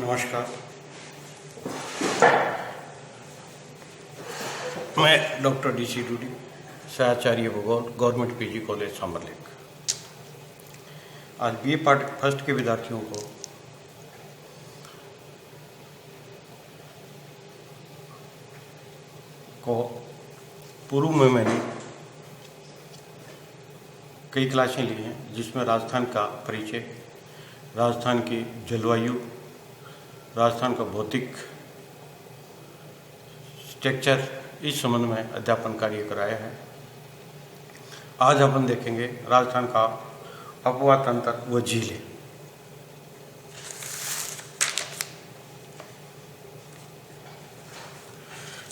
नमस्कार। मैं doctor DC Dudi, सहचार्य भूगोल, गवर्नमेंट PG कॉलेज सामरलेक। आज BA पार्ट फर्स्ट के विद्यार्थियों को पूर्व में मैंने कई क्लासें ली हैं, जिसमें राजस्थान का परिचय, राजस्थान की जलवायु, राजस्थान का भौतिक स्ट्रक्चर, इस संबंध में अध्यापन कार्य कराया है। आज अपन देखेंगे राजस्थान का अपवा तंत्र व झीलें।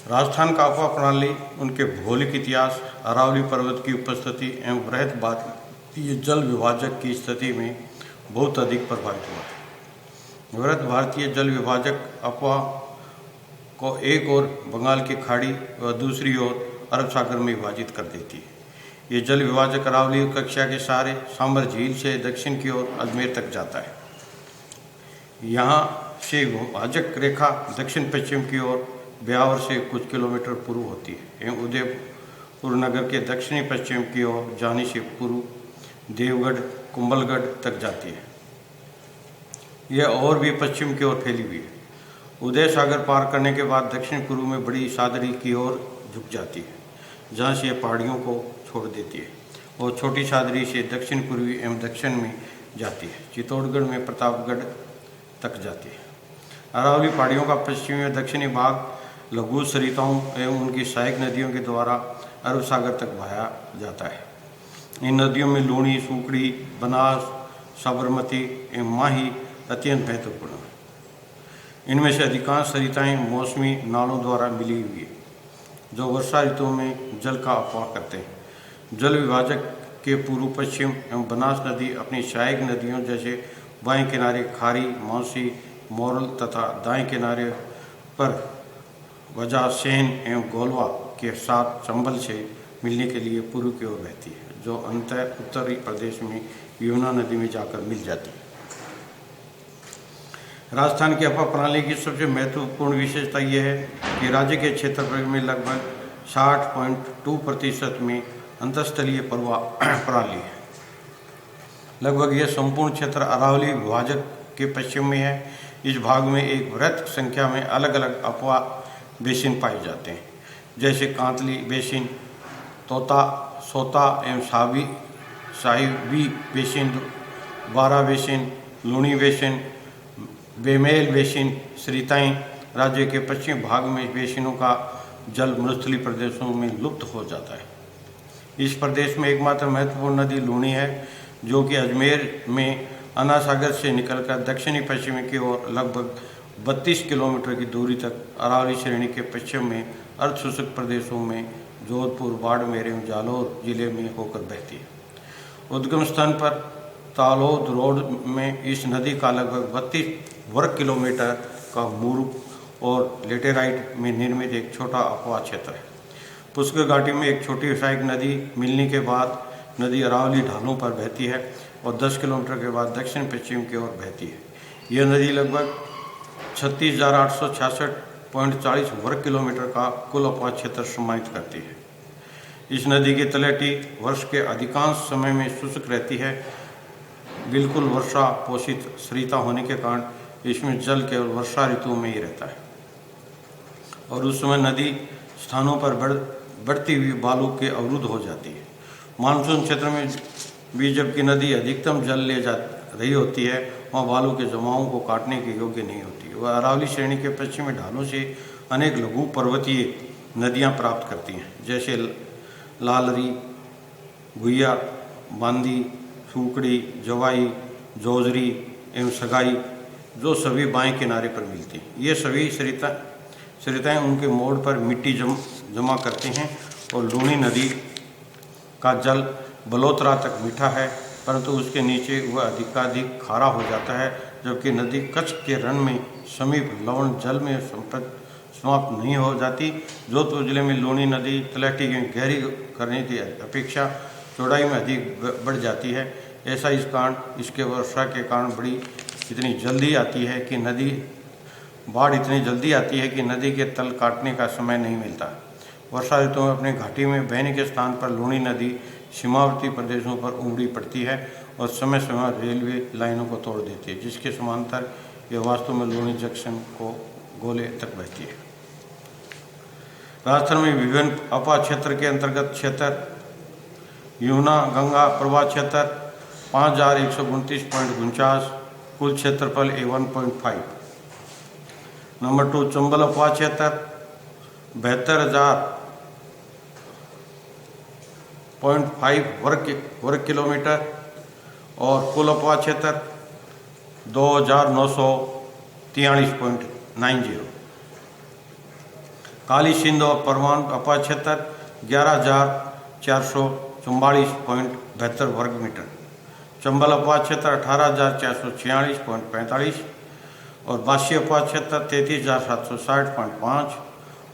राजस्थान का अपवा प्रणाली उनके भौगोलिक इतिहास, अरावली पर्वत की उपस्थिति एवं वृहत भारतीय जल विभाजक की स्थिति में बहुत अधिक प्रभावित हुआ है। वृहत भारतीय जल विभाजक अपवा को एक ओर बंगाल की खाड़ी व दूसरी ओर अरब सागर में विभाजित कर देती है। ये जल विभाजक अरावली कक्षा के सहारे सांबर झील से दक्षिण की ओर अजमेर तक जाता है। यहाँ से विभाजक रेखा दक्षिण पश्चिम की ओर ब्यावर से कुछ किलोमीटर पूर्व होती है एवं उदयपुर नगर के दक्षिणी पश्चिम की ओर जाने से पूर्व देवगढ़ कुंभलगढ़ तक जाती है। यह और भी पश्चिम की ओर फैली हुई है। उदय सागर पार करने के बाद दक्षिण पूर्व में बड़ी सादरी की ओर झुक जाती है, जहाँ से यह पहाड़ियों को छोड़ देती है और छोटी सादरी से दक्षिण पूर्वी एवं दक्षिण में जाती है, चित्तौड़गढ़ में प्रतापगढ़ तक जाती है। अरावली पहाड़ियों का पश्चिमी व दक्षिणी भाग लघु सरिताओं एवं उनकी सहायक नदियों के द्वारा अरब सागर तक बहाया जाता है। इन नदियों में लूणी, सूकड़ी, बनास, साबरमती एवं माही अत्यंत महत्वपूर्ण है। इनमें से अधिकांश सरिताएं मौसमी नालों द्वारा मिली हुई है, जो वर्षा ऋतु में जल का अपवाह करते हैं। जल विभाजक के पूर्व पश्चिम एवं बनास नदी अपनी सहायक नदियों जैसे बाएं किनारे खारी, मौसी, मोरल तथा दाएं किनारे पर वजह, सेन एवं गोलवा के साथ चंबल से मिलने के लिए पूर्व की ओर बहती है, जो अंततः उत्तरी प्रदेश में यमुना नदी में जाकर मिल जाती है। राजस्थान की अपवा प्रणाली की सबसे महत्वपूर्ण विशेषता यह है कि राज्य के क्षेत्रफल में लगभग 60.2% में अंतःस्थलीय प्रणाली है। लगभग यह संपूर्ण क्षेत्र अरावली विभाजक के पश्चिम में है। इस भाग में एक वृहत संख्या में अलग अलग अपवा बेसिन पाए जाते हैं, जैसे कांतली बेसिन, तोता, सोता एवं साहिबी बेसिन, बारा बेसिन, लूणी बेसिन, बेमेल बेसिन। सरिताएं राज्य के पश्चिमी भाग में बेसिनों का जल मरुस्थलीय प्रदेशों में लुप्त हो जाता है। इस प्रदेश में एकमात्र महत्वपूर्ण नदी लूणी है, जो कि अजमेर में अन्ना सागर से निकलकर दक्षिणी पश्चिमी की ओर लगभग 32 किलोमीटर की दूरी तक अरावली श्रेणी के पश्चिम में अर्धशुष्क प्रदेशों में जोधपुर, बाड़मेर एवं जालौर जिले में होकर बहती है। उद्गम स्थान पर तालोद रोड में इस नदी का लगभग 32 वर्ग किलोमीटर का मूर्व और लेटेराइट में निर्मित एक छोटा अपवा क्षेत्र है। पुष्कर घाटी में एक छोटी सहायक नदी मिलने के बाद नदी अरावली ढालों पर बहती है और 10 किलोमीटर के बाद दक्षिण पश्चिम की ओर बहती है। यह नदी लगभग 36,866.40 वर्ग किलोमीटर का कुल अपवा क्षेत्र समाहित करती है। इस नदी की तलहटी वर्ष के अधिकांश समय में शुष्क रहती है। बिल्कुल वर्षा पोषित सरिता होने के कारण इसमें जल केवल वर्षा ऋतु में ही रहता है और उस समय नदी स्थानों पर बढ़ती हुई बालू के अवरुद्ध हो जाती है। मानसून क्षेत्र में भी जबकि नदी अधिकतम जल ले जा रही होती है, वहाँ बालू के जमावों को काटने के योग्य नहीं होती। वह अरावली श्रेणी के पश्चिमी ढालों से अनेक लघु पर्वतीय नदियाँ प्राप्त करती हैं, जैसे लालरी, गुइया, बांदी, सूकड़ी, जवाई, जोजरी एवं सगाई, जो सभी बाएं किनारे पर मिलती हैं। ये सभी सरिताएं उनके मोड़ पर मिट्टी जमा करती हैं और लूणी नदी का जल बलोतरा तक मीठा है, परंतु उसके नीचे वह अधिकाधिक खारा हो जाता है, जबकि नदी कच्छ के रण में समीप लवण जल में समाप्त नहीं हो जाती। जोधपुर जिले में लूणी नदी तलहटी गहरी करने की अपेक्षा चौड़ाई में अधिक बढ़ जाती है। ऐसा इस कारण इसके वर्षा के कारण बड़ी इतनी जल्दी आती है कि नदी बाढ़ इतनी जल्दी आती है कि नदी के तल काटने का समय नहीं मिलता। वर्षा ऋतु में अपनी घाटी में बहने के स्थान पर लूणी नदी सीमावर्ती प्रदेशों पर उमड़ी पड़ती है और समय समय रेलवे लाइनों को तोड़ देती है, जिसके समांतर यह वास्तव में लूणी जंक्शन को गोले तक बहती है। राजस्थान में विभिन्न अपार क्षेत्र के अंतर्गत क्षेत्र यमुना गंगा प्रवाह क्षेत्र 5129.49, कुल क्षेत्रफल 1.5। नंबर 2 चंबल अपार क्षेत्र 72,000.5 वर्ग किलोमीटर और कुल अपार क्षेत्र 2,943.90। काली सिंध और परमान अपार क्षेत्र 11,444.72 वर्ग मीटर। चंबल अपार क्षेत्र 18,446.45 और बासी अपार क्षेत्र 33,760.5।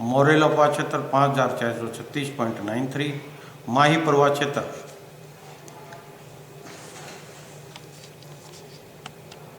मोरेल अपार क्षेत्र 5,436.93। माही प्रवाह क्षेत्र